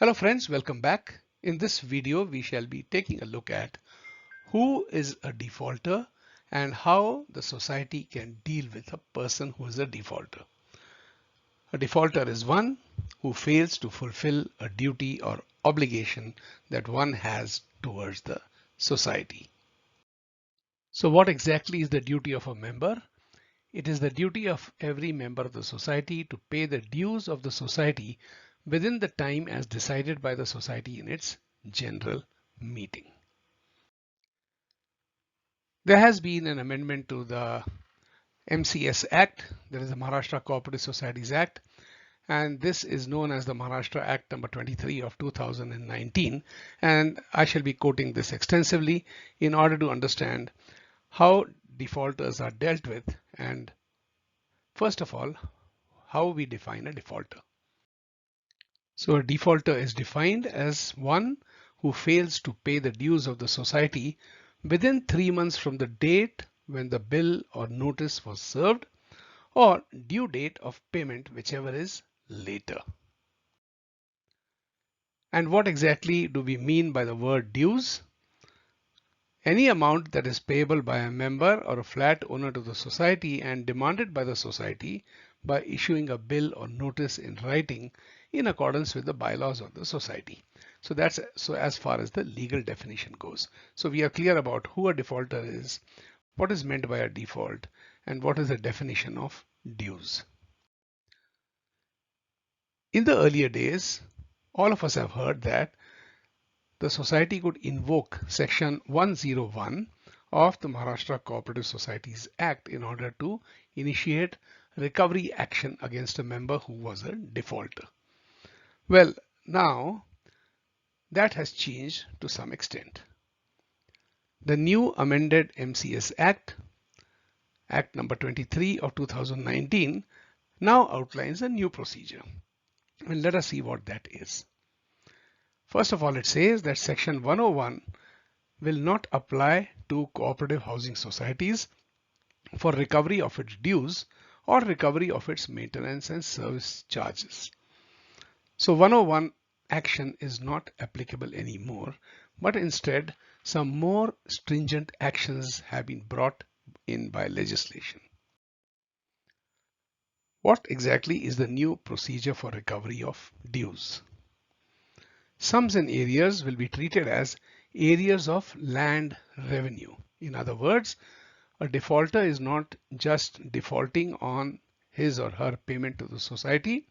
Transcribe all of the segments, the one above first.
Hello friends, welcome back. In this video, we shall be taking a look at who is a defaulter and how the society can deal with a person who is a defaulter. A defaulter is one who fails to fulfill a duty or obligation that one has towards the society. So what exactly is the duty of a member? It is the duty of every member of the society to pay the dues of the society within the time as decided by the society in its general meeting. There has been an amendment to the MCS Act, that is the Maharashtra Cooperative Societies Act, and this is known as the Maharashtra Act number 23 of 2019. And I shall be quoting this extensively in order to understand how defaulters are dealt with and, first of all, how we define a defaulter. So a defaulter is defined as one who fails to pay the dues of the society within 3 months from the date when the bill or notice was served, or due date of payment, whichever is later. And what exactly do we mean by the word dues? Any amount that is payable by a member or a flat owner to the society and demanded by the society by issuing a bill or notice in writing in accordance with the bylaws of the society. So that's as far as the legal definition goes. So we are clear about who a defaulter is, what is meant by a default, and what is the definition of dues. In the earlier days, all of us have heard that the society could invoke Section 101 of the Maharashtra Cooperative Societies Act in order to initiate recovery action against a member who was a defaulter. Well, now that has changed to some extent. The new amended MCS Act, Act number 23 of 2019, now outlines a new procedure. And let us see what that is. First of all, it says that Section 101 will not apply to cooperative housing societies for recovery of its dues or recovery of its maintenance and service charges. So 101 action is not applicable anymore, but instead some more stringent actions have been brought in by legislation. What exactly is the new procedure for recovery of dues? Sums and areas will be treated as areas of land revenue. In other words, a defaulter is not just defaulting on his or her payment to the society.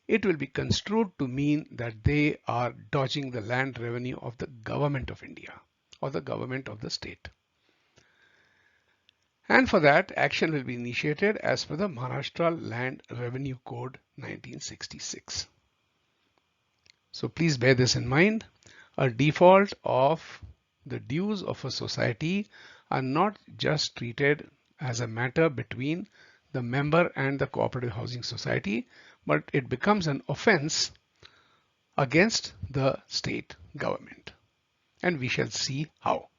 It will be construed to mean that they are dodging the land revenue of the government of India or the government of the state. And for that, action will be initiated as per the Maharashtra Land Revenue Code 1966. So please bear this in mind. A default of the dues of a society are not just treated as a matter between the member and the cooperative housing society, but it becomes an offense against the state government. And we shall see how.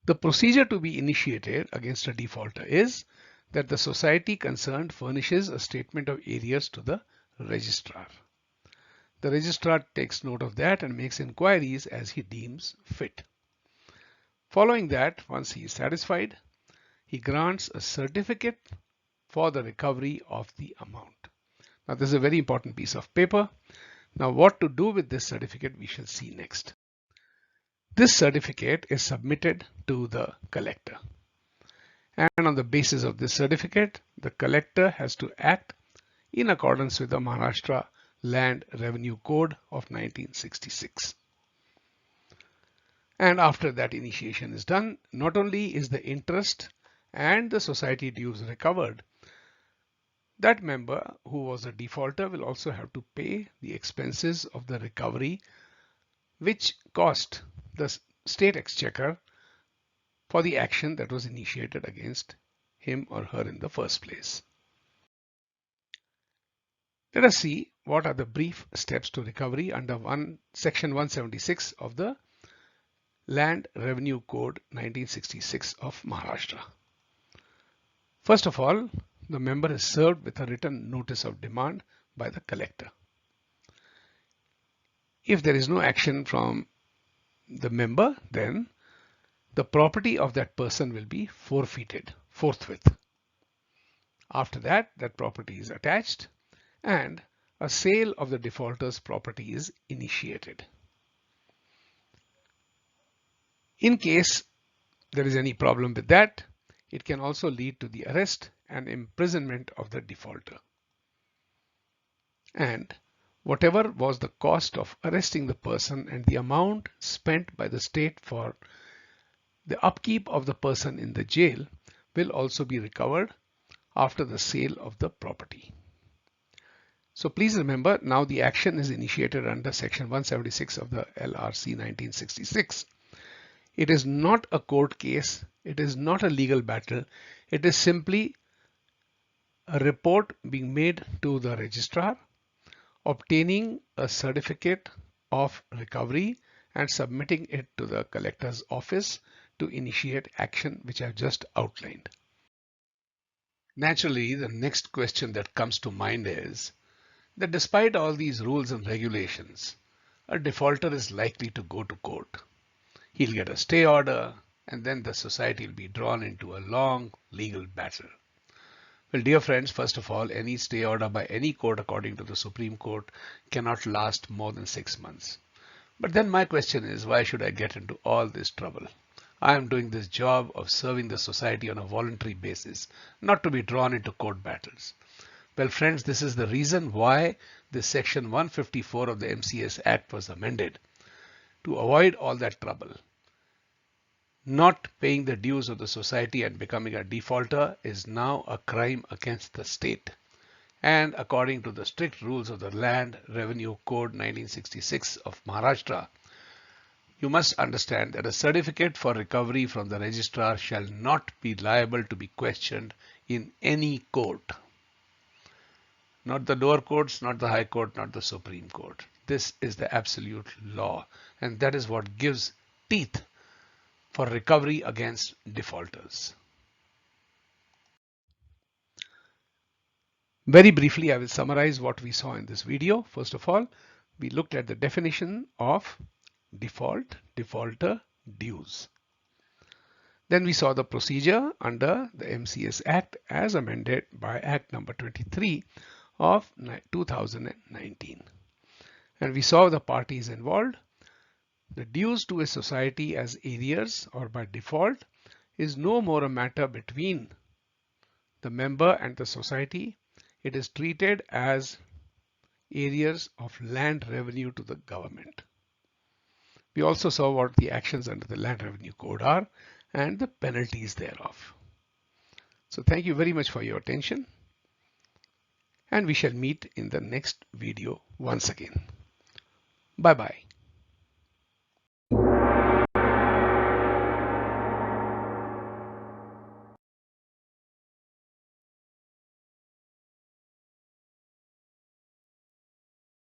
The procedure to be initiated against a defaulter is that the society concerned furnishes a statement of arrears to the registrar. The registrar takes note of that and makes inquiries as he deems fit. Following that, once he is satisfied, he grants a certificate for the recovery of the amount. Now, this is a very important piece of paper. Now, what to do with this certificate, we shall see next. This certificate is submitted to the collector. And on the basis of this certificate, the collector has to act in accordance with the Maharashtra Land Revenue Code of 1966. And after that initiation is done, not only is the interest and the society dues recovered, that member who was a defaulter will also have to pay the expenses of the recovery, which cost the state exchequer for the action that was initiated against him or her in the first place. Let us see what are the brief steps to recovery under Section 176 of the Land Revenue Code 1966 of Maharashtra. First of all, the member is served with a written notice of demand by the collector. If there is no action from the member, then the property of that person will be forfeited forthwith. After that, that property is attached and a sale of the defaulter's property is initiated. In case there is any problem with that, it can also lead to the arrest and imprisonment of the defaulter. And whatever was the cost of arresting the person and the amount spent by the state for the upkeep of the person in the jail will also be recovered after the sale of the property. So please remember, now the action is initiated under section 176 of the LRC 1966. It is not a court case. It is not a legal battle. It is simply a report being made to the registrar, obtaining a certificate of recovery and submitting it to the collector's office to initiate action, which I've just outlined. Naturally, the next question that comes to mind is that despite all these rules and regulations, a defaulter is likely to go to court. He'll get a stay order, and then the society will be drawn into a long legal battle. Well, dear friends, first of all, any stay order by any court according to the Supreme Court cannot last more than 6 months. But then my question is, why should I get into all this trouble? I am doing this job of serving the society on a voluntary basis, not to be drawn into court battles. Well, friends, this is the reason why this section 154 of the MCS Act was amended, to avoid all that trouble. Not paying the dues of the society and becoming a defaulter is now a crime against the state. And according to the strict rules of the Land Revenue Code 1966 of Maharashtra, you must understand that a certificate for recovery from the registrar shall not be liable to be questioned in any court. Not the lower courts, not the High Court, not the Supreme Court. This is the absolute law, and that is what gives teeth for recovery against defaulters. Very briefly, I will summarize what we saw in this video. First of all, we looked at the definition of default, defaulter, dues. Then we saw the procedure under the MCS Act as amended by Act number 23 of 2019. And we saw the parties involved. The dues to a society as arrears or by default is no more a matter between the member and the society. It is treated as arrears of land revenue to the government. We also saw what the actions under the Land Revenue Code are and the penalties thereof. So thank you very much for your attention, and we shall meet in the next video once again. Bye bye.